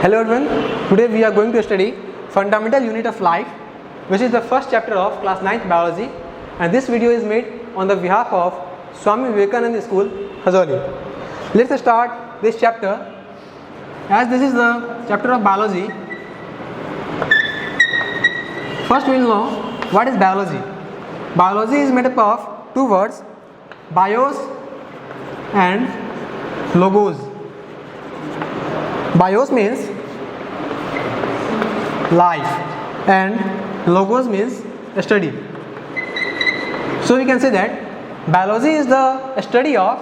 Hello everyone, today we are going to study fundamental unit of life, which is the first chapter of class 9th biology, and this video is made on the behalf of Swami Vivekananda School, Hazoli. Let's start this chapter. As this is the chapter of biology, first we will know what is biology. Biology is made up of two words, bios and logos. Bios means life and logos means study. So we can say that biology is the study of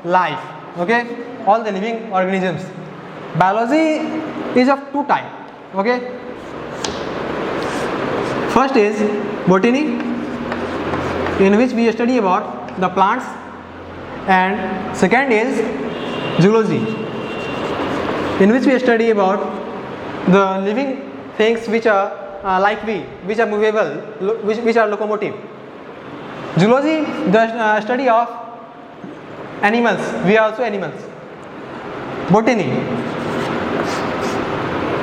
life, okay, all the living organisms. Biology is of two types, okay. First is botany, in which we study about the plants, and second is zoology, in which we study about the living things which are like we, which are movable, which are locomotive. Zoology, the study of animals, we are also animals. Botany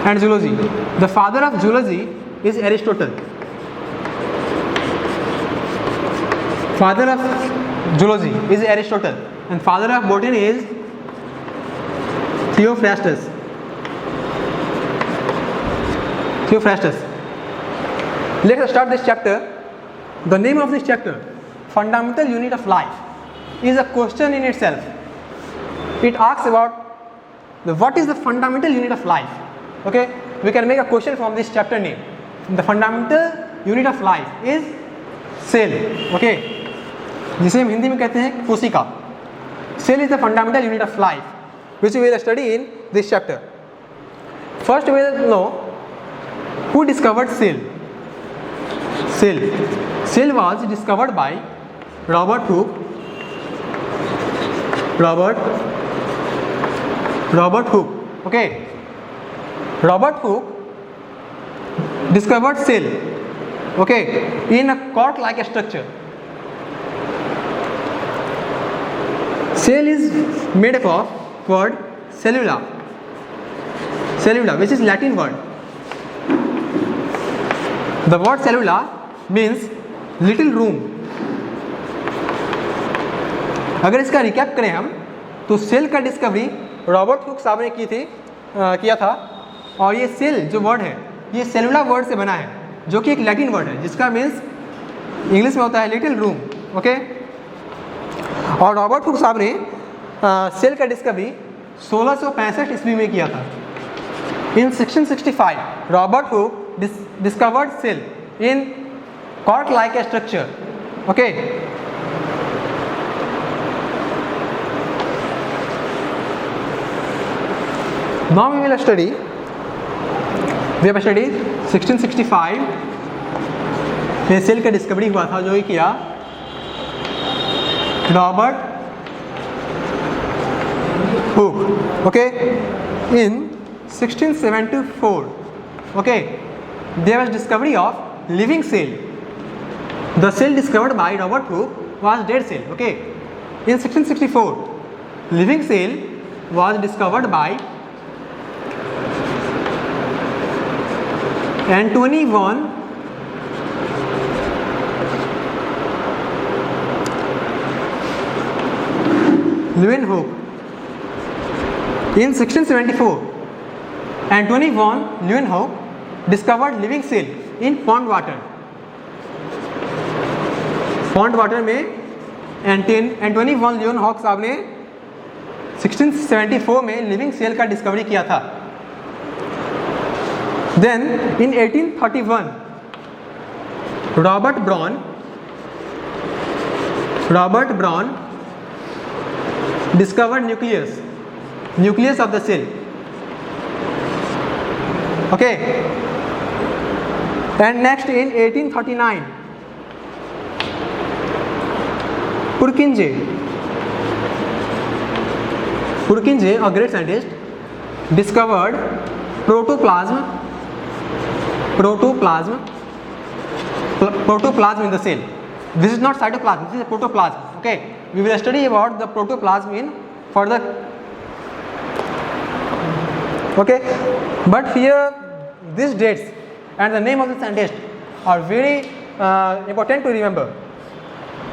and zoology. The father of zoology is Aristotle. Father of zoology is Aristotle, and father of botany is Theophrastus. Let's start this chapter. The name of this chapter, Fundamental Unit of Life, is a question in itself. It asks about what is the fundamental unit of life. Okay, we can make a question from this chapter name. The fundamental unit of life is cell. Okay, जिसे हम हिंदी में कहते हैं कोशिका. Cell is the fundamental unit of life, which we will study in this chapter. First we will know who discovered cell. Cell was discovered by Robert Hooke. Okay, Robert Hooke discovered cell, okay, in a cork-like structure. Cell is made up of word cellula, which is Latin word. The word cellula means little room. अगर इसका recap करें हम, तो cell का discovery Robert Hooke साहब ने किया था, और ये सेल जो वर्ड है ये सेलुला वर्ड से बना है, जो कि एक लैटिन वर्ड है जिसका मीन्स इंग्लिश में होता है लिटिल रूम. ओके, और रॉबर्ट हुक साहब ने सेल का डिस्कवरी 1665 ईस्वी में किया था. इन 1665 Robert Hooke discovered cell in cork-like structure. Okay. Now we will study. We have studied 1665 में सेल का डिस्कवरी हुआ था, जो ही किया Robert Hooke. Okay, in 1674, okay, there was discovery of living cell. The cell discovered by Robert Hooke was dead cell. Okay, in 1664, living cell was discovered by Antony von Leeuwenhoek. In 1674, Antony von Leeuwenhoek discovered living cell in pond water. Pond water में Antony von लियोनहॉक साहब ने 1674 में living cell का discovery किया था. Then in 1831 Robert Brown discovered nucleus of the cell. Okay, and next in 1839 Purkinje, a great scientist, discovered protoplasm in the cell. This is not cytoplasm, this is protoplasm. Okay, we will study about the protoplasm in further Okay, but here these dates and the name of the scientist are very important to remember.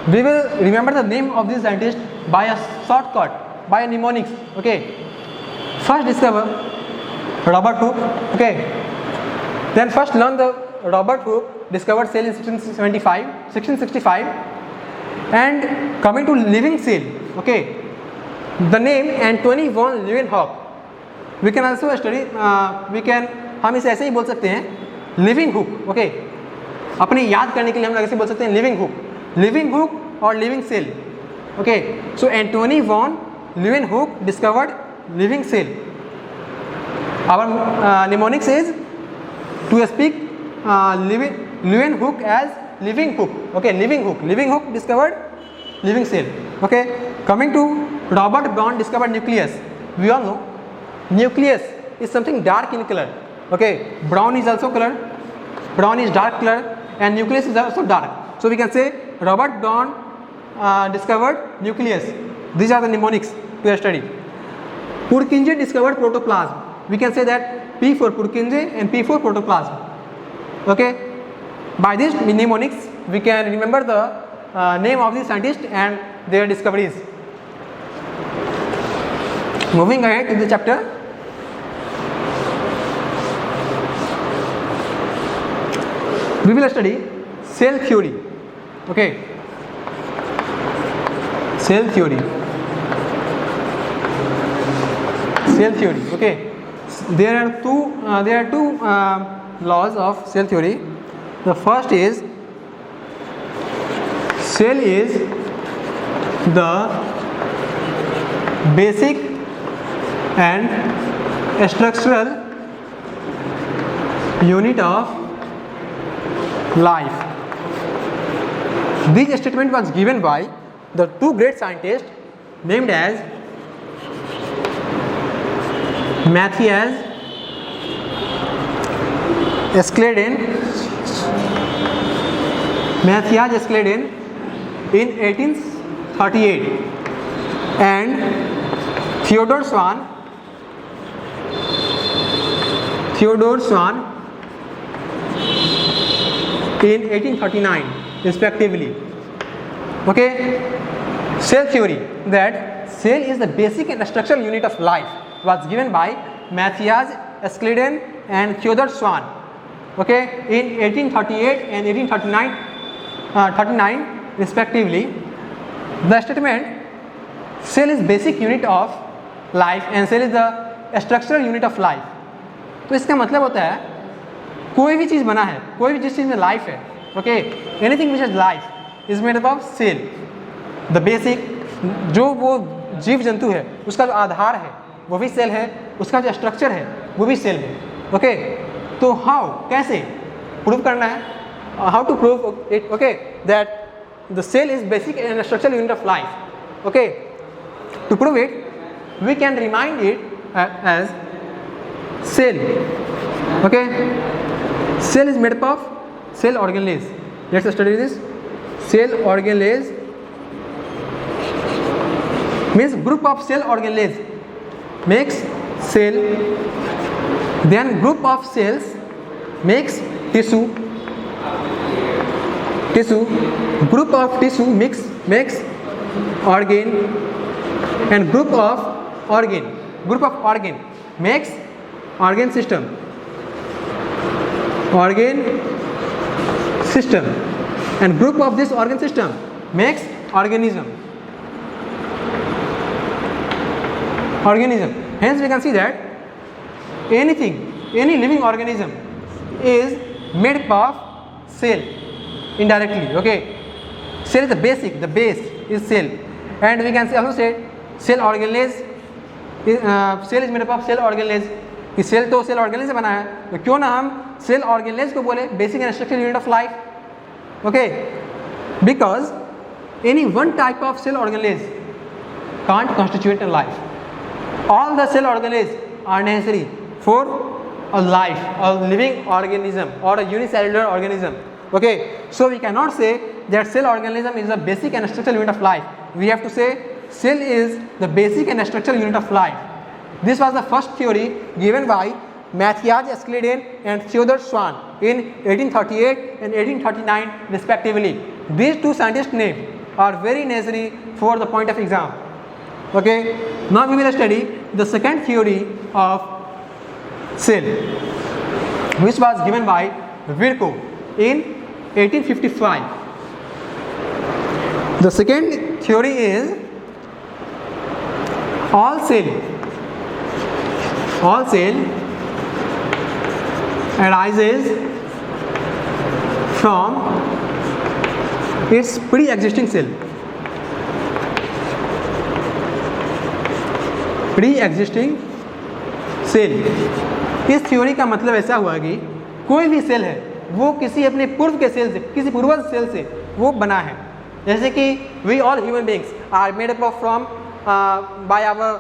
We will remember the name of this scientist by a shortcut, by a mnemonics. Okay, first discover Robert Hooke. Okay, then first learn the Robert Hooke discovered cell in 1665, and coming to living cell. Okay, the name Anthony von Leeuwenhoek. We can also study. हम इसे ऐसे ही बोल सकते हैं living hook. Okay, अपने याद करने के लिए हम लोग ऐसे बोल सकते हैं लिविंग हुक और living cell. Okay, so Antonie van Leeuwenhoek discovered living cell. Our mnemonics is to speak Leeuwenhoek as living hook. Okay, living hook discovered living cell. Okay, coming to Robert Brown discovered nucleus. We all know nucleus is something dark in color. Okay, brown is also color, brown is dark color, and nucleus is also dark. So we can say Robert Brown discovered nucleus. These are the mnemonics to study. Purkinje discovered protoplasm. We can say that P for Purkinje and P for protoplasm. Okay, by these mnemonics we can remember the name of the scientist and their discoveries. Moving ahead to the chapter, we will study cell theory. Okay, cell theory. Okay, there are two laws of cell theory. The first is cell is the basic and structural unit of life. This statement was given by the two great scientists named as Matthias Escleden in 1838 and Theodor Schwann in 1839 respectively. Okay, cell theory, that cell is the basic and structural unit of life, was given by Matthias Escleden and Theodor Schwann. Okay, in 1838 and 1839 respectively. The statement cell is basic unit of life and cell is the structural unit of life. तो इसका मतलब होता है कोई भी चीज़ बना है, कोई भी जिस चीज़ में लाइफ है, okay, anything which is life is made up of cell. The basic, जो वो जीव जंतु है उसका जो आधार है वो भी सेल है, उसका जो स्ट्रक्चर है वो भी सेल है. ओके, तो हाउ, कैसे प्रूव करना है, how to prove it, okay, that the cell is basic and structural unit of life. Okay, to prove it we can remind it as cell. Okay, cell is made up of cell organelles. Let's study this. Cell organelles means group of cell organelles makes cell, then group of cells makes tissue, group of tissue makes organ, and group of organ makes organ system, and group of this organ system makes organism. Hence we can see that any living organism is made up of cell indirectly. Okay, cell is the basic, the base is cell, and we can also say cell organelles. Cell is made up of cell organelles. कि cell तो cell organelle से बना है, तो क्यों ना हम cell organelles को बोले basic and structural unit of life. Okay, because any one type of cell organelles can't constitute a life. All the cell organelles are necessary for a life, a living organism और a unicellular organism. Okay, so we can not say that cell organism is the basic and structural unit of life. We have to say cell is the basic and structural unit of life, This was the first theory given by Matthias Euclidean and Theodor Schwann in 1838 and 1839 respectively. These two scientists' names are very necessary for the point of exam. Okay, now we will study the second theory of cell, which was given by Virchow in 1855. The second theory is all cell arises from its pre-existing cell. Pre-existing cell. इस theory का मतलब ऐसा हुआ कि कोई भी cell है वो किसी अपने पूर्व के सेल से, किसी पूर्वज सेल से वो बना है। जैसे कि we all human beings are made up from by our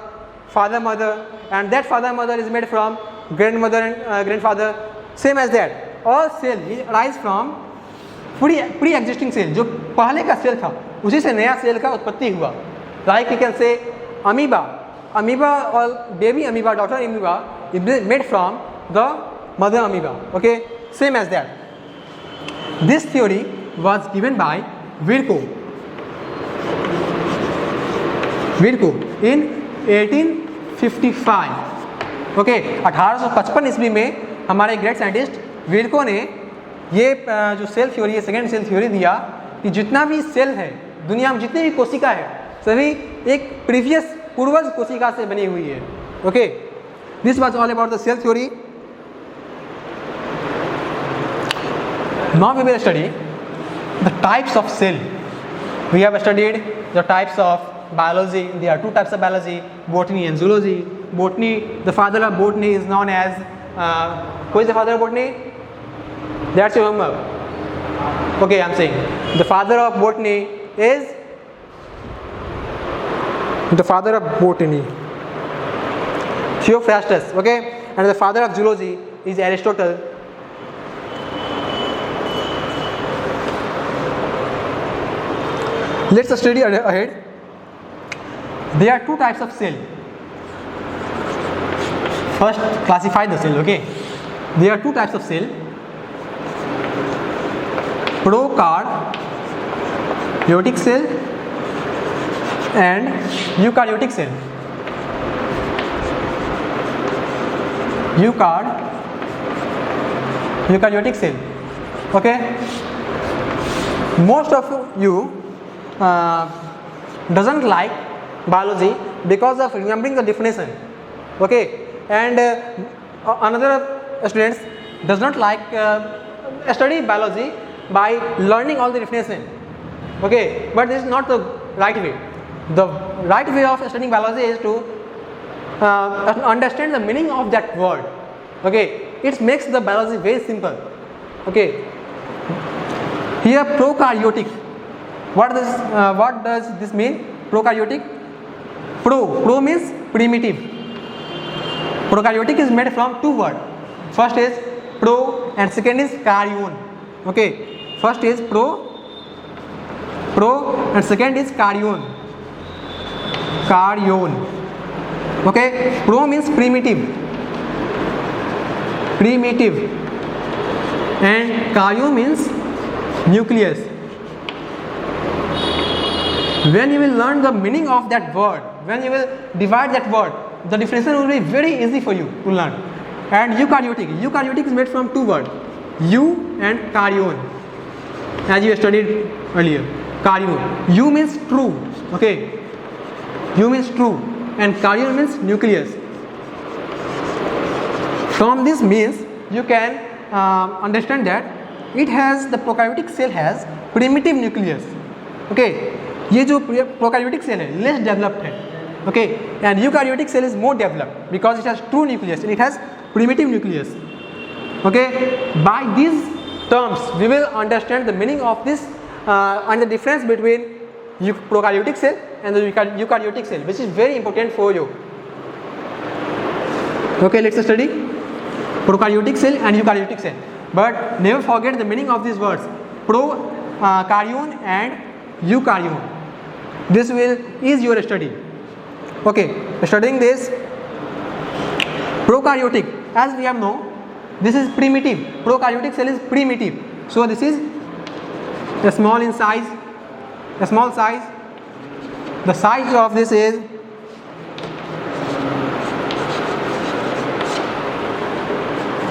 father mother and that father mother is made from grandmother and grandfather, same as that all cell rise from pre-existing cell. जो पहले का cell था उसी से नया cell का उत्पत्ति हुआ। Like you can say amoeba or baby amoeba, daughter amoeba is made from the mother amoeba. Okay, same as that. This theory was given by Virchow in 1855. Okay, 1855 ईस्वी में हमारे ग्रेट साइंटिस्ट विर्को ने ये जो cell theory है, second cell theory दिया कि जितना भी सेल है दुनिया में, जितनी भी कोशिका है सभी एक प्रीवियस पूर्वज कोशिका से बनी हुई है। Okay, this was all about the cell theory. Now we will study the types of cell. We have studied the types of biology. There are two types of biology, botany and zoology. Botany, the father of botany is known as who is the father of botany? That's your homework. Okay, I'm saying the father of botany is Theophrastus. Okay, and the father of zoology is Aristotle. Let's study ahead. There are two types of cell. First, classify the cell. Okay, there are two types of cell: prokaryotic cell and eukaryotic cell. Eukaryotic cell. Okay, most of you doesn't like biology because of remembering the definition. Okay, and another students does not like study biology by learning all the definition. Okay, but this is not the right way. The right way of studying biology is to understand the meaning of that word. Okay, it makes the biology very simple. Okay, here prokaryotic. What does this mean? Prokaryotic. Pro means primitive. Prokaryotic is made from two words. First is pro and second is karyon. Okay, first is pro and second is karyon. Okay, pro means primitive and karyon means nucleus. When you will learn the meaning of that word, when you will divide that word, the definition will be very easy for you to learn. And eukaryotic is made from two words, eu and karyon, as you studied earlier. Karyon, eu means true. Okay, eu means true and karyon means nucleus. From this means you can understand that the prokaryotic cell has primitive nucleus. Okay, ये जो prokaryotic cell है less developed है. Okay, and eukaryotic cell is more developed because it has true nucleus and it has primitive nucleus. Okay, by these terms we will understand the meaning of this and the difference between prokaryotic cell and the eukaryotic cell, which is very important for you. Okay, let's study prokaryotic cell and eukaryotic cell, but never forget the meaning of these words: karyon and eukaryon. This will ease your study. Okay, studying this Prokaryotic, as we have known, this is primitive. Prokaryotic cell is primitive. So this is a small in size, a small size. The size of this is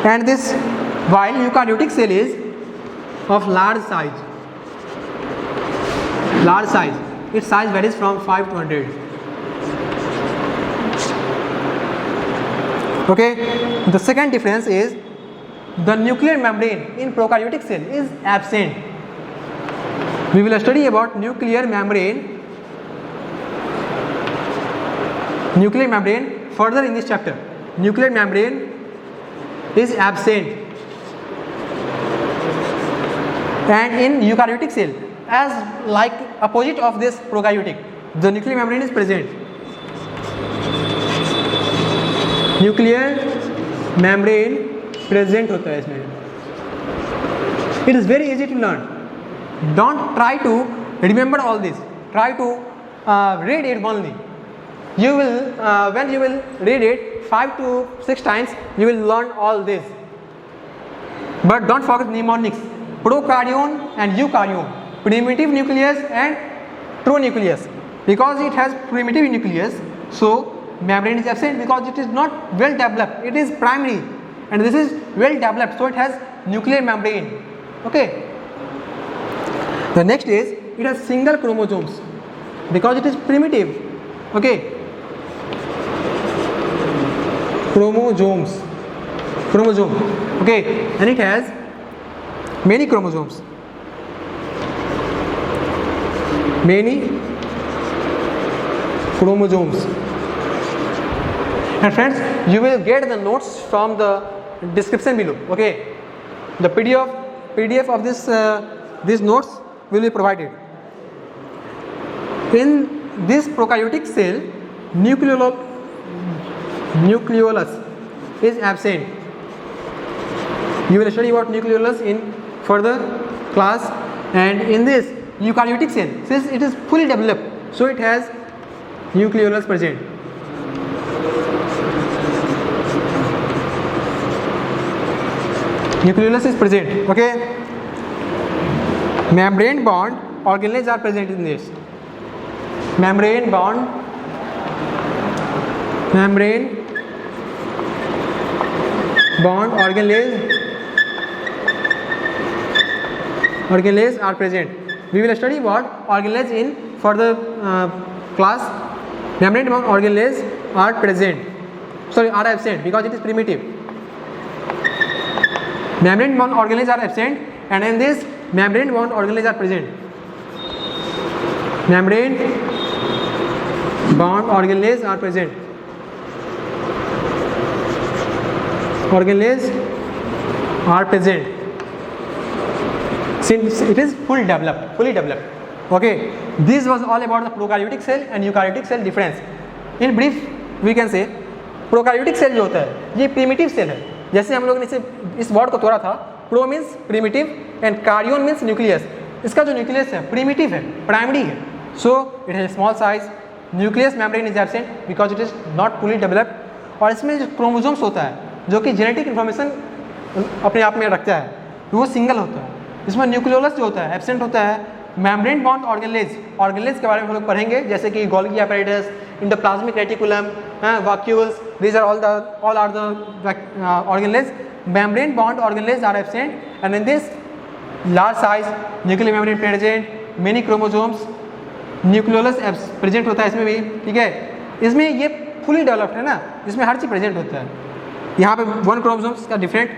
and this, while eukaryotic cell is of large size. Large size. Its size varies from 5 to 100. Okay. The second difference is the nuclear membrane in prokaryotic cell is absent. We will study about nuclear membrane further in this chapter. Nuclear membrane is absent, and in eukaryotic cell, as like opposite of this prokaryotic, the nuclear membrane is present. Nuclear membrane present होता है इसमें. It is very easy to learn. Don't try to remember all this. Try to read it only. You will when you will read it 5 to 6 times, you will learn all this. But don't forget mnemonics. Prokaryon and eukaryon. Primitive nucleus and true nucleus. Because it has primitive nucleus, so membrane is absent because it is not well developed. It is primary, and this is well developed, so it has nuclear membrane. Okay. The next is it has single chromosomes because it is primitive. Okay. Chromosome. Okay, and it has many chromosomes. And friends, you will get the notes from the description below. Okay, the PDF of these notes will be provided. In this prokaryotic cell, nucleolus is absent. You will study about nucleolus in further class. And in this eukaryotic cell, since it is fully developed, so it has nucleolus present. Nucleolus is present. Okay. Membrane bond organelles are present in this. Membrane bond organelles are present. We will study about organelles in further class. Membrane bond organelles are absent because it is primitive. Membrane bond organelles are absent, and in this membrane bond organelles are present. Membrane bond organelles are present. Organelles are present since it is fully developed. Okay, this was all about the prokaryotic cell and eukaryotic cell difference. In brief, we can say prokaryotic cell जो होता है ये primitive cell है. जैसे हम लोग ने इस वर्ड को तोड़ा था, pro means primitive and karyon means nucleus. इसका जो न्यूक्लियस है प्रिमिटिव है, प्राइमरी है. So it has small size. Nucleus membrane is absent because it is not fully developed. और इसमें जो क्रोमोसोम्स होता है जो कि जेनेटिक इन्फॉर्मेशन अपने आप में रखता है वो सिंगल होता है. इसमें न्यूक्लियोलस जो होता है एब्सेंट होता है. मेम्ब्रेन बॉन्ड ऑर्गेनेज के बारे में हम लोग पढ़ेंगे, जैसे कि Golgi apparatus, endoplasmic reticulum, vacuoles. These are all are the organelles. Membrane bond organelles are absent, and in this large size nuclear membrane present, many chromosomes, nucleolus present होता है इसमें भी. ठीक है, इसमें ये फुली डेवलप्ड है ना, इसमें हर चीज़ प्रेजेंट होता है. यहाँ पे 1 क्रोमोसोम्स का डिफरेंट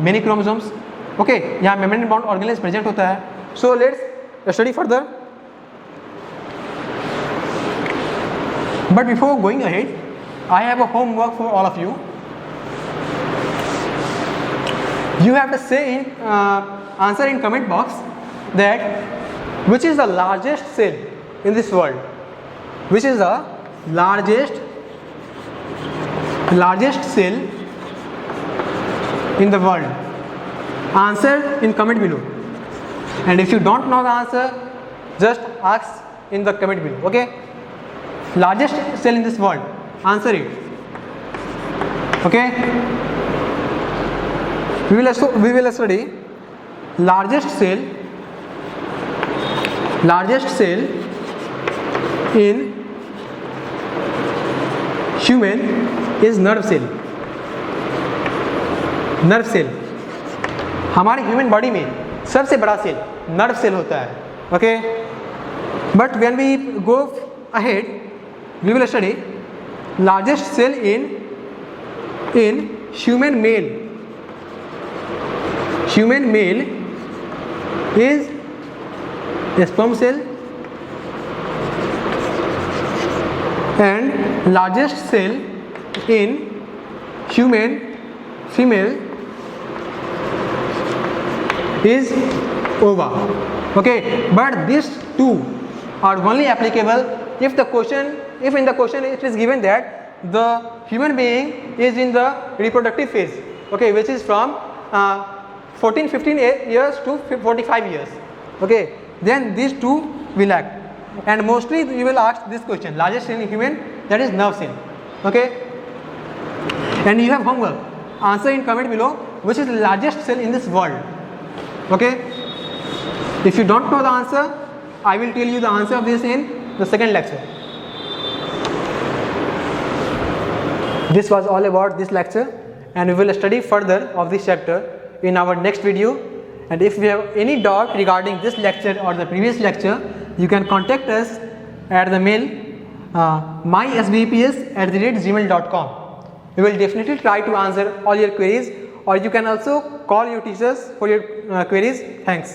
मेनी क्रोमोसोम्स. ओके, यहाँ मेम्ब्रेन बॉन्ड ऑर्गेनेज प्रेजेंट होता है. So let's study further. But before going ahead, I have a homework for all of you. You have to say in answer in comment box that which is the largest cell in this world. Which is the largest cell in the world? Answer in comment below. And if you don't know the answer, just ask in the comment below. Okay, largest cell in this world, answer it. Okay, we will study largest cell in human is nerve cell. Nerve cell हमारे human body में सबसे बड़ा cell nerve cell होता है. Okay, but when we go ahead we will study largest cell in human male. Human male is sperm cell and largest cell in human female is ova. Okay, but these two are only applicable if in the question it is given that the human being is in the reproductive phase, okay, which is from 14-15 years to 45 years. Okay, then these two will act. And mostly you will ask this question, largest cell in human, that is nerve cell. Okay, and you have homework. Answer in comment below which is the largest cell in this world. Okay, if you don't know the answer, I will tell you the answer of this in the second lecture. This was all about this lecture, and we will study further of this chapter in our next video. And if you have any doubt regarding this lecture or the previous lecture, you can contact us at the mail mysbps@gmail.com. We will definitely try to answer all your queries, or you can also call your teachers for your queries. Thanks.